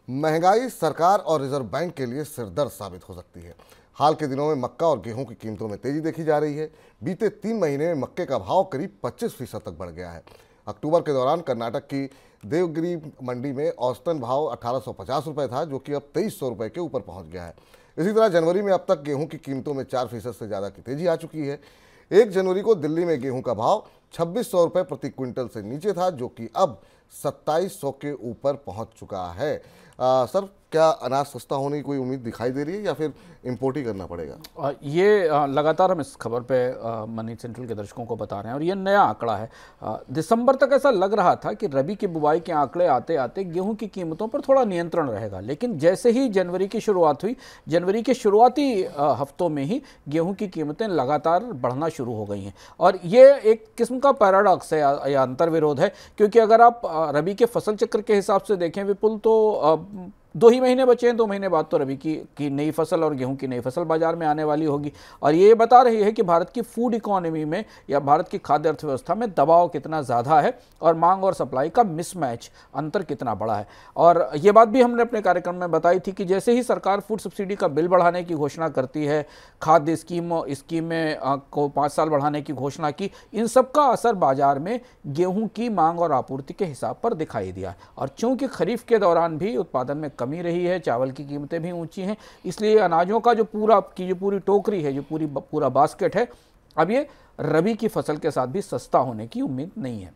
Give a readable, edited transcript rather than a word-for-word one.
महंगाई सरकार और रिजर्व बैंक के लिए सिरदर्द साबित हो सकती है। हाल के दिनों में मक्का और गेहूं की कीमतों में तेजी देखी जा रही है। बीते 3 महीने में मक्के का भाव करीब 25% तक बढ़ गया है। अक्टूबर के दौरान कर्नाटक की देवगिरी मंडी में औसतन भाव 1850 रुपये था, जो कि अब 2300 रुपये के ऊपर पहुंच गया है। इसी तरह जनवरी में अब तक गेहूं की कीमतों में 4% से ज़्यादा की तेजी आ चुकी है। 1 जनवरी को दिल्ली में गेहूं का भाव 2600 रुपये प्रति क्विंटल से नीचे था, जो कि अब 2700 के ऊपर पहुंच चुका है। सर, क्या अनाज सस्ता होने की कोई उम्मीद दिखाई दे रही है या फिर इंपोर्ट ही करना पड़ेगा? ये लगातार हम इस खबर पे मनी सेंट्रल के दर्शकों को बता रहे हैं और ये नया आंकड़ा है। दिसंबर तक ऐसा लग रहा था कि रबी की बुवाई के आंकड़े आते आते गेहूं की कीमतों पर थोड़ा नियंत्रण रहेगा, लेकिन जैसे ही जनवरी की शुरुआत हुई, जनवरी के शुरुआती हफ्तों में ही गेहूं की कीमतें लगातार बढ़ना शुरू हो गई हैं। और ये एक किस्म का पैराडॉक्स है या अंतर्विरोध है, क्योंकि अगर आप रबी के फसल चक्र के हिसाब से देखें विपुल, तो 2 ही महीने बचे हैं। 2 महीने बाद तो रबी की नई फसल और गेहूं की नई फसल बाजार में आने वाली होगी। और ये बता रही है कि भारत की फूड इकोनॉमी में या भारत की खाद्य अर्थव्यवस्था में दबाव कितना ज़्यादा है और मांग और सप्लाई का मिसमैच, अंतर कितना बड़ा है। और ये बात भी हमने अपने कार्यक्रम में बताई थी कि जैसे ही सरकार फूड सब्सिडी का बिल बढ़ाने की घोषणा करती है, खाद्य स्कीमें को 5 साल बढ़ाने की घोषणा की, इन सब का असर बाजार में गेहूँ की मांग और आपूर्ति के हिसाब पर दिखाई दिया। और चूँकि खरीफ के दौरान भी उत्पादन में कमी रही है, चावल की कीमतें भी ऊंची हैं, इसलिए अनाजों का जो पूरी टोकरी है, जो पूरा बास्केट है, अब ये रबी की फसल के साथ भी सस्ता होने की उम्मीद नहीं है।